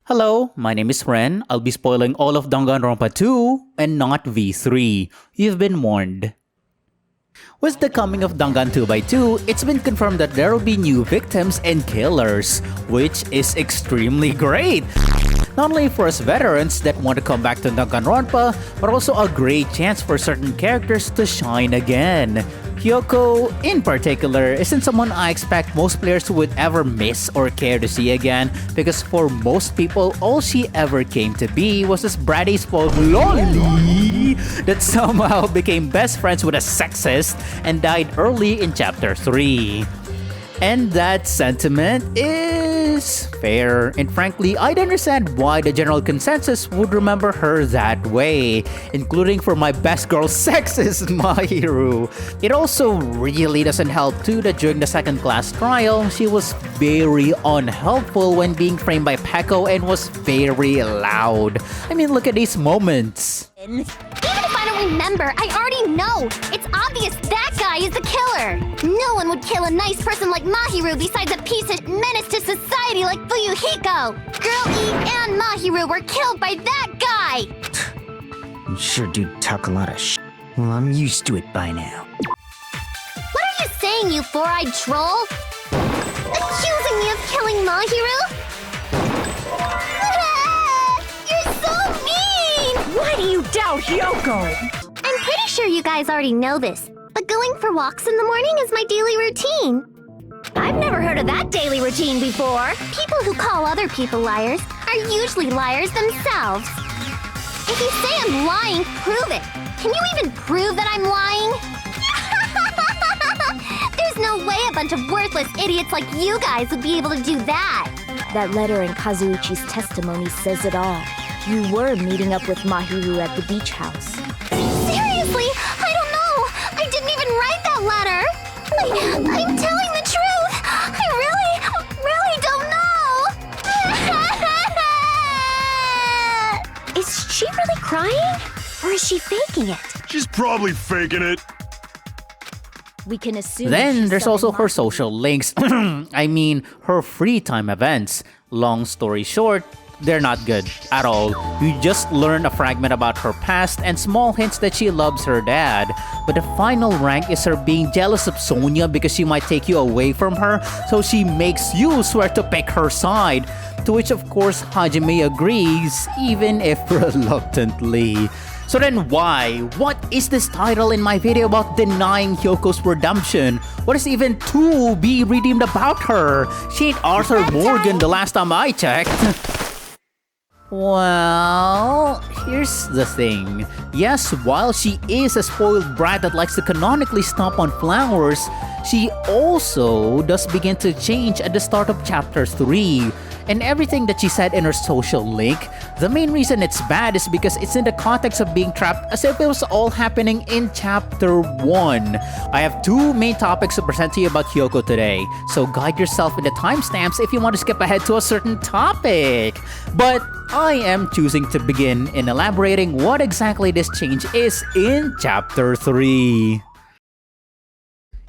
Hello, my name is Ren. I'll be spoiling all of Danganronpa 2 and not V3. You've been warned. With the coming of Dangan 2x2, it's been confirmed that there will be new victims and killers, which is extremely great. Not only for us veterans that want to come back to Danganronpa, but also a great chance for certain characters to shine again. Hiyoko, in particular, isn't someone I expect most players would ever miss or care to see again, because for most people, all she ever came to be was this bratty spoiled lolly that somehow became best friends with a sexist and died early in chapter 3. And that sentiment is fair, and frankly, I'd understand why the general consensus would remember her that way, including for my best girl sexist Mahiru. It also really doesn't help too that during the second class trial, she was very unhelpful when being framed by Peko and was very loud. I mean, look at these moments. Even if I don't remember, I already know! It's obvious that guy is the killer! No one would kill a nice person like Mahiru besides a piece of menace to society like Fuyuhiko! Girl E and Mahiru were killed by that guy! You sure do talk a lot of sh**. Well, I'm used to it by now. What are you saying, you four-eyed troll? Accusing me of killing Mahiru? You're so mean! Why do you doubt Hiyoko? I'm pretty sure you guys already know this, but going for walks in the morning is my daily routine. I've never heard of that daily routine before. People who call other people liars are usually liars themselves. If you say I'm lying, prove it. Can you even prove that I'm lying? There's no way a bunch of worthless idiots like you guys would be able to do that. That letter in Kazuichi's testimony says it all. You were meeting up with Mahiru at the beach house. Seriously? I don't know. I didn't even write that letter. I'm telling the truth. I really don't know. Is she really crying? Or is she faking it? She's probably faking it. We can assume. Then there's also her social links. I mean, her free time events. Long story short, they're not good at all. You just learn a fragment about her past and small hints that she loves her dad. But the final rank is her being jealous of Sonia because she might take you away from her, so she makes you swear to pick her side. To which of course Hajime agrees, even if reluctantly. So then why? What is this title in my video about denying Hyoko's redemption? What is even to be redeemed about her? She ain't Arthur Morgan the last time I checked. Well, here's the thing. Yes, while she is a spoiled brat that likes to canonically stomp on flowers, she also does begin to change at the start of chapter 3. And everything that she said in her social link, the main reason it's bad is because it's in the context of being trapped as if it was all happening in chapter 1. I have two main topics to present to you about Hiyoko today, so guide yourself in the timestamps if you want to skip ahead to a certain topic. But I am choosing to begin in elaborating what exactly this change is in chapter 3.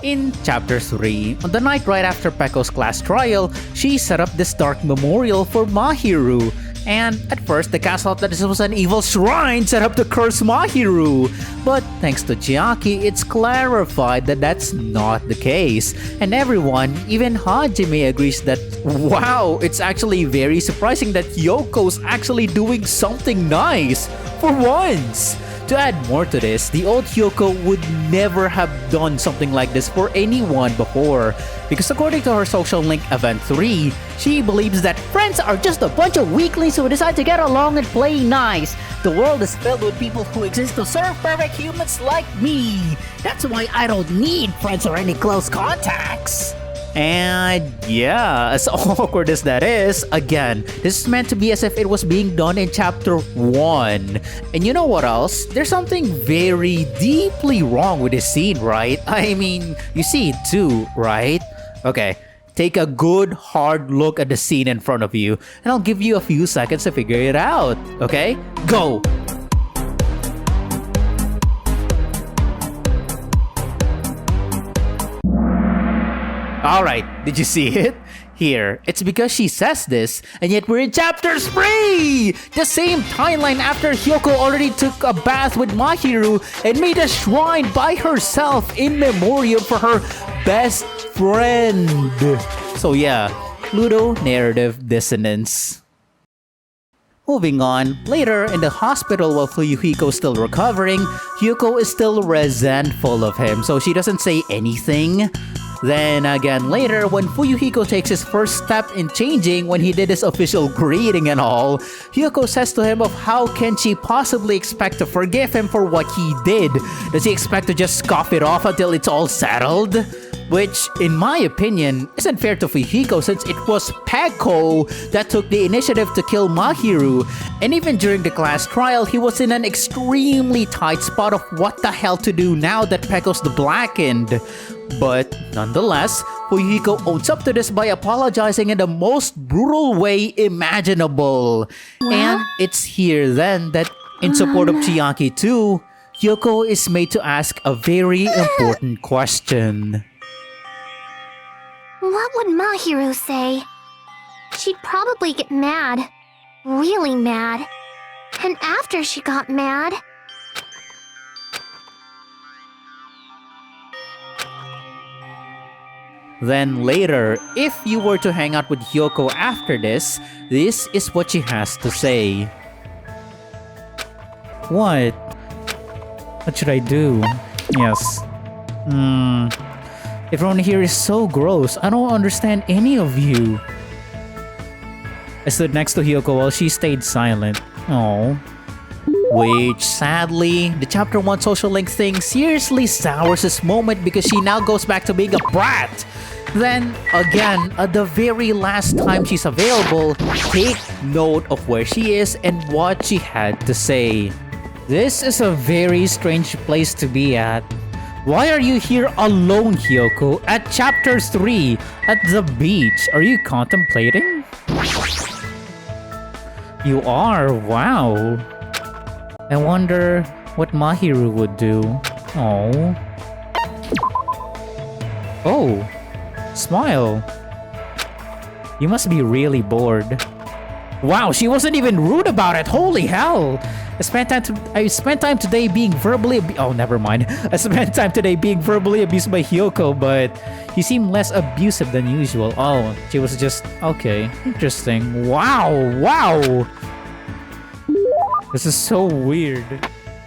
In chapter 3, on the night right after Peko's class trial, she set up this dark memorial for Mahiru. And at first, the cast thought that this was an evil shrine set up to curse Mahiru. But thanks to Chiaki, it's clarified that that's not the case. And everyone, even Hajime, agrees that, wow, it's actually very surprising that Yoko's actually doing something nice. For once! To add more to this, the old Hiyoko would never have done something like this for anyone before, because according to her social link event 3, she believes that friends are just a bunch of weaklings who decide to get along and play nice. The world is filled with people who exist to serve perfect humans like me. That's why I don't need friends or any close contacts. And yeah, as awkward as that is, again, this is meant to be as if it was being done in chapter 1. And you know what else? There's something very deeply wrong with this scene, right? I mean, you see it too, right? Okay, take a good hard look at the scene in front of you, and I'll give you a few seconds to figure it out, okay? Go! Alright, did you see it? Here, it's because she says this, and yet we're in chapter 3! The same timeline after Hiyoko already took a bath with Mahiru and made a shrine by herself in memoriam for her best friend. So yeah, Pluto narrative dissonance. Moving on, later in the hospital while Fuyuhiko is still recovering, Hiyoko is still resentful of him, so she doesn't say anything. Then again later, when Fuyuhiko takes his first step in changing when he did his official greeting and all, Hiyoko says to him of how can she possibly expect to forgive him for what he did? Does he expect to just scoff it off until it's all settled? Which, in my opinion, isn't fair to Fuyuhiko since it was Peko that took the initiative to kill Mahiru, and even during the class trial, he was in an extremely tight spot of what the hell to do now that Peko's the blackened. But nonetheless, Fuyuhiko owns up to this by apologizing in the most brutal way imaginable. And it's here then that, in support of Chiaki too, Hiyoko is made to ask a very important question. What would Mahiru say? She'd probably get mad. Really mad. And after she got mad... Then later, if you were to hang out with Hiyoko after this is what she has to say. What? What should I do? Yes. Everyone here is so gross. I don't understand any of you. I stood next to Hiyoko while she stayed silent. Oh. Which, sadly, the chapter 1 social link thing seriously sours this moment because she now goes back to being a brat. Then, again, at the very last time she's available, take note of where she is and what she had to say. This is a very strange place to be at. Why are you here alone, Hiyoko, at chapter 3, at the beach? Are you contemplating? You are? Wow. I wonder what Mahiru would do. Oh. Oh. Smile. You must be really bored. Wow, she wasn't even rude about it. Holy hell. I spent time today being verbally oh, never mind. I spent time today being verbally abused by Hiyoko, but he seemed less abusive than usual. Oh, she was just okay. Interesting. Wow. This is so weird.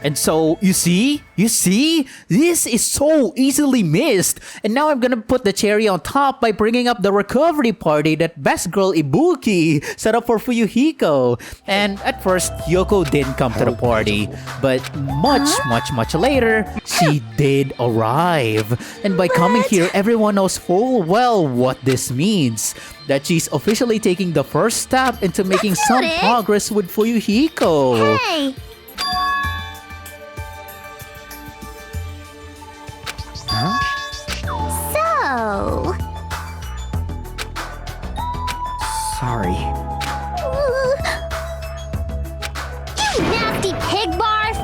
And so, you see? This is so easily missed. And now I'm gonna put the cherry on top by bringing up the recovery party that best girl Ibuki set up for Fuyuhiko. And at first, Hiyoko didn't come to the party. But much later, she did arrive. And by coming here, everyone knows full well what this means. That she's officially taking the first step into making some progress with Fuyuhiko. Hey! So... Sorry. You nasty pig barf!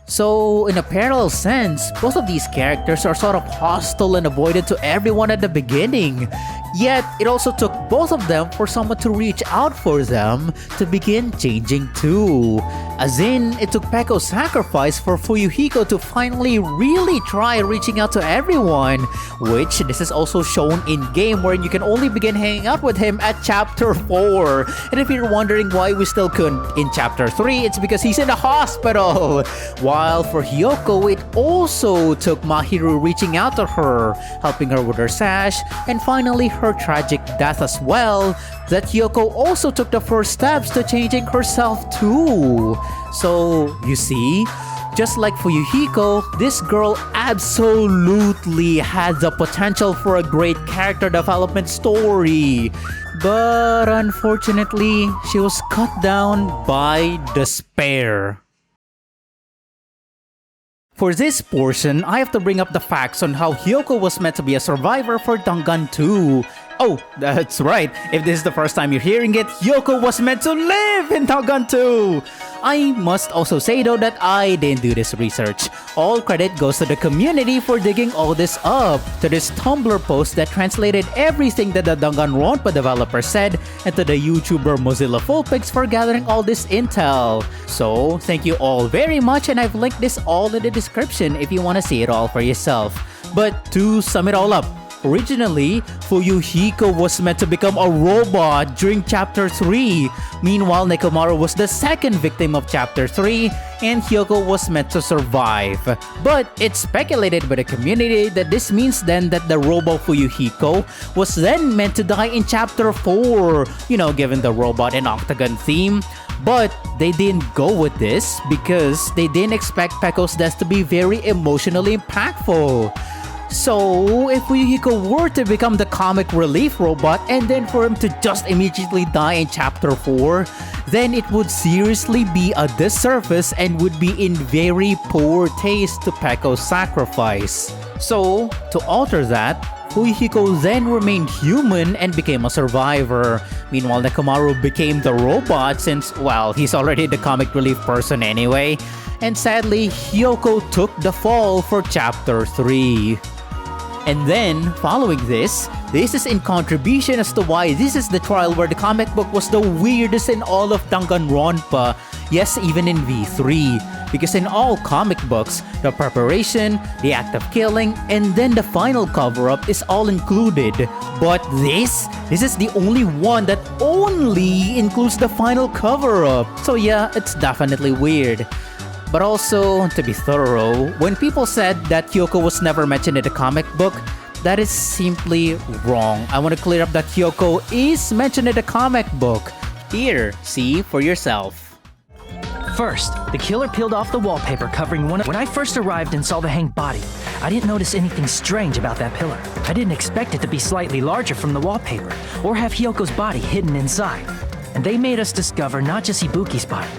So, in a parallel sense, both of these characters are sort of hostile and avoidant to everyone at the beginning. Yet, it also took both of them for someone to reach out for them to begin changing too. As in, it took Peko's sacrifice for Fuyuhiko to finally really try reaching out to everyone, which this is also shown in-game wherein you can only begin hanging out with him at chapter 4. And if you're wondering why we still couldn't in chapter 3, it's because he's in the hospital. While for Hiyoko, it also took Mahiru reaching out to her, helping her with her sash, and finally her tragic death as well, that Hiyoko also took the first steps to changing herself too. So, you see, just like Fuyuhiko, this girl absolutely had the potential for a great character development story. But unfortunately, she was cut down by despair. For this portion, I have to bring up the facts on how Hiyoko was meant to be a survivor for Dangan 2. Oh, that's right. If this is the first time you're hearing it, Hiyoko was meant to live in Dangan 2. I must also say though that I didn't do this research. All credit goes to the community for digging all this up, to this Tumblr post that translated everything that the Danganronpa developer said, and to the YouTuber Mozilla Fullpix for gathering all this intel. So, thank you all very much, and I've linked this all in the description if you want to see it all for yourself. But to sum it all up, originally, Fuyuhiko was meant to become a robot during Chapter 3. Meanwhile, Nekomaru was the second victim of Chapter 3, and Hiyoko was meant to survive. But it's speculated by the community that this means then that the robot Fuyuhiko was then meant to die in Chapter 4, given the robot and octagon theme. But they didn't go with this because they didn't expect Peko's death to be very emotionally impactful. So, if Fuyuhiko were to become the comic relief robot and then for him to just immediately die in Chapter 4, then it would seriously be a disservice and would be in very poor taste to Peko's sacrifice. So, to alter that, Fuyuhiko then remained human and became a survivor. Meanwhile, Nekomaru became the robot since, well, he's already the comic relief person anyway. And sadly, Hiyoko took the fall for Chapter 3. And then, following this is in contribution as to why this is the trial where the comic book was the weirdest in all of Danganronpa. Yes, even in V3. Because in all comic books, the preparation, the act of killing, and then the final cover-up is all included. But this is the only one that only includes the final cover-up. So yeah, it's definitely weird. But also, to be thorough, when people said that Hiyoko was never mentioned in the comic book, that is simply wrong. I want to clear up that Hiyoko is mentioned in the comic book. Here, see for yourself. First, the killer peeled off the wallpaper covering one. When I first arrived and saw the hanged body, I didn't notice anything strange about that pillar. I didn't expect it to be slightly larger from the wallpaper, or have Hiyoko's body hidden inside. And they made us discover not just Ibuki's body,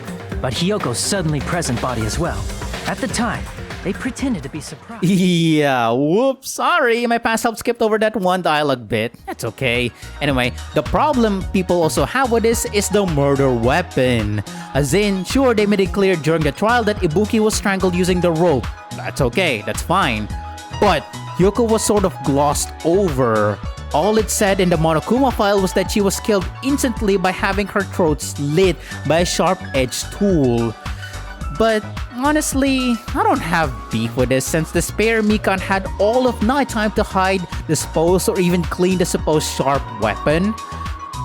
but Hiyoko's suddenly present body as well. At the time, they pretended to be surprised. Yeah, whoops, sorry, my past self skipped over that one dialogue bit. That's okay. Anyway, the problem people also have with this is the murder weapon. As in, sure, they made it clear during the trial that Ibuki was strangled using the rope. That's okay, that's fine. But Hiyoko was sort of glossed over. All it said in the Monokuma file was that she was killed instantly by having her throat slit by a sharp-edged tool. But honestly, I don't have beef with this since the spare Mikan had all of nighttime to hide, dispose, or even clean the supposed sharp weapon.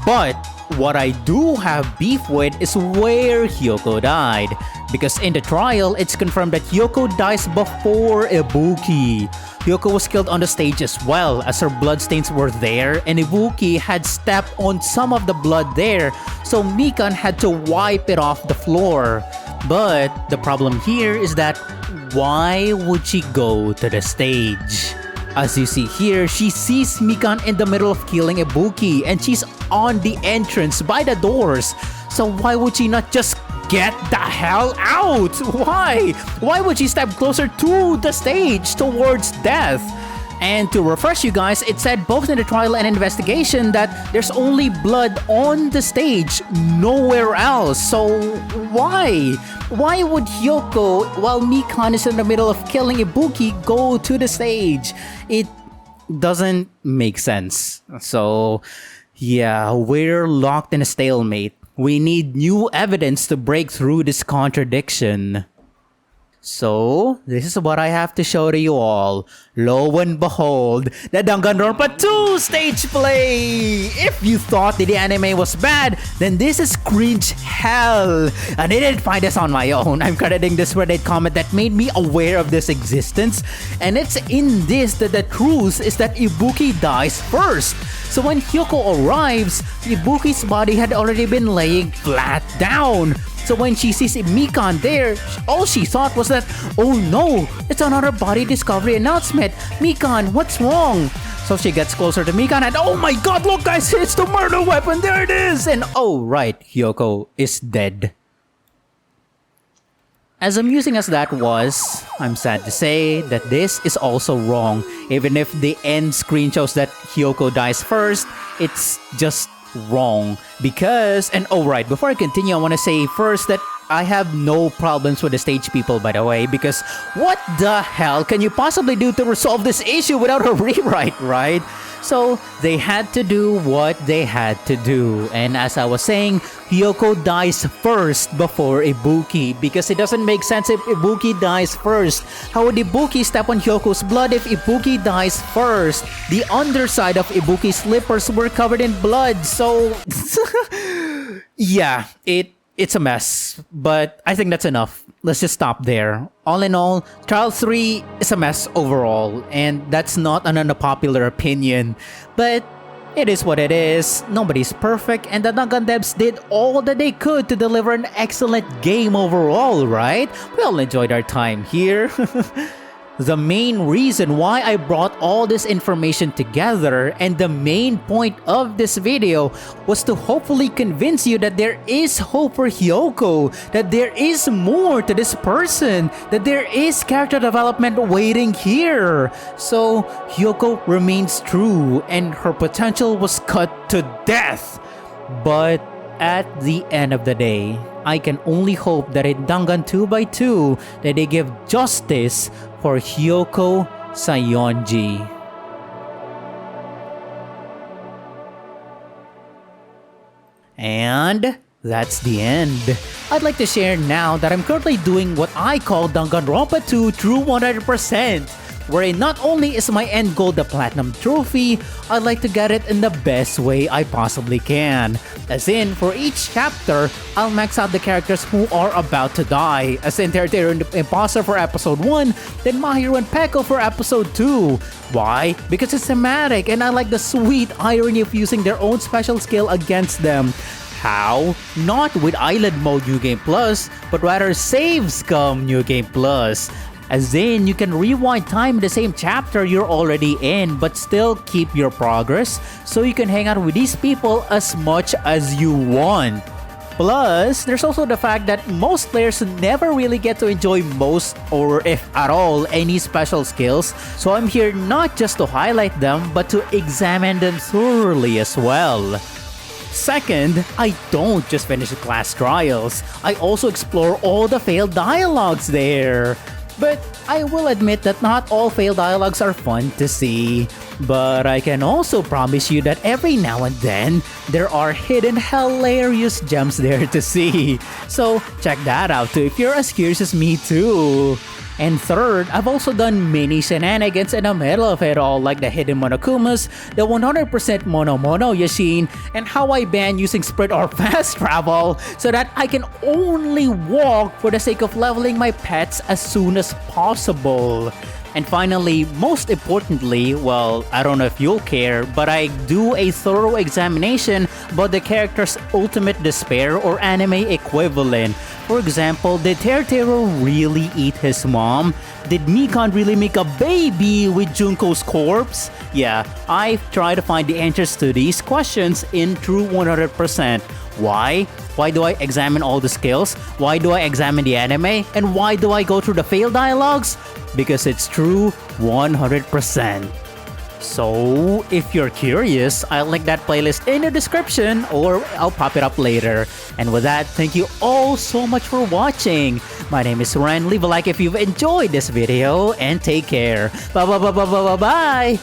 But what I do have beef with is where Hiyoko died. Because in the trial, it's confirmed that Hiyoko dies before Ibuki. Hiyoko was killed on the stage as well, as her bloodstains were there, and Ibuki had stepped on some of the blood there, so Mikan had to wipe it off the floor. But the problem here is that why would she go to the stage? As you see here, she sees Mikan in the middle of killing Ibuki, and she's on the entrance by the doors. So why would she not just get the hell out? Why? Why would she step closer to the stage towards death? And to refresh you guys, it said both in the trial and investigation that there's only blood on the stage, nowhere else. So why? Why would Hiyoko, while Mikan is in the middle of killing Ibuki, go to the stage? It doesn't make sense. So yeah, we're locked in a stalemate. We need new evidence to break through this contradiction. So, this is what I have to show to you all. Lo and behold, the Danganronpa 2 stage play! If you thought that the anime was bad, then this is cringe hell. And I didn't find this on my own. I'm crediting this Reddit comment that made me aware of this existence. And it's in this that the truth is that Ibuki dies first. So when Hiyoko arrives, Ibuki's body had already been laying flat down. So when she sees Mikan there, all she thought was that, oh no, it's another body discovery announcement. Mikan, what's wrong? So she gets closer to Mikan and, oh my god, look guys, it's the murder weapon, there it is! And oh right, Hiyoko is dead. As amusing as that was, I'm sad to say that this is also wrong. Even if the end screen shows that Hiyoko dies first, it's just wrong. Because, and oh right, before I continue, I want to say first that I have no problems with the stage people, by the way, because what the hell can you possibly do to resolve this issue without a rewrite, right? So they had to do what they had to do. And as I was saying, Hiyoko dies first before Ibuki because it doesn't make sense if Ibuki dies first. How would Ibuki step on Hyoko's blood if Ibuki dies first? The underside of Ibuki's slippers were covered in blood, so yeah, it's a mess, but I think that's enough. Let's just stop there. All in all, Trial 3 is a mess overall, and that's not an unpopular opinion, but it is what it is. Nobody's perfect, and the Dangan devs did all that they could to deliver an excellent game overall, right? We all enjoyed our time here. The main reason why I brought all this information together and the main point of this video was to hopefully convince you that there is hope for Hiyoko, that there is more to this person, that there is character development waiting here. So Hiyoko remains true and her potential was cut to death. But at the end of the day, I can only hope that in Dangan 2x2 that they give justice for Hiyoko Sayonji. And that's the end. I'd like to share now that I'm currently doing what I call Danganronpa 2 True 100%. Wherein not only is my end goal the platinum trophy, I'd like to get it in the best way I possibly can. As in, for each chapter, I'll max out the characters who are about to die. As in, Teru and Imposter for episode 1, then Mahiro and Peko for episode 2. Why? Because it's thematic and I like the sweet irony of using their own special skill against them. How? Not with Island Mode New Game Plus, but rather Save Scum New Game Plus. As in, you can rewind time in the same chapter you're already in but still keep your progress so you can hang out with these people as much as you want. Plus, there's also the fact that most players never really get to enjoy most or if at all any special skills, so I'm here not just to highlight them but to examine them thoroughly as well. Second, I don't just finish the class trials, I also explore all the failed dialogues there. But I will admit that not all failed dialogues are fun to see. But I can also promise you that every now and then, there are hidden hilarious gems there to see. So check that out too if you're as curious as me too. And third, I've also done mini shenanigans in the middle of it all, like the hidden Monokumas, the 100% Mono Yashin, and how I ban using sprint or fast travel so that I can only walk for the sake of leveling my pets as soon as possible. And finally, most importantly, well, I don't know if you'll care, but I do a thorough examination about the character's ultimate despair or anime equivalent. For example, did Teru really eat his mom? Did Mikan really make a baby with Junko's corpse? Yeah, I've tried to find the answers to these questions in True 100%. Why? Why do I examine all the skills? Why do I examine the anime? And why do I go through the failed dialogues? Because it's True 100%. So, if you're curious, I'll link that playlist in the description or I'll pop it up later. And with that, thank you all so much for watching. My name is Ren. Leave a like if you've enjoyed this video and take care. Bye.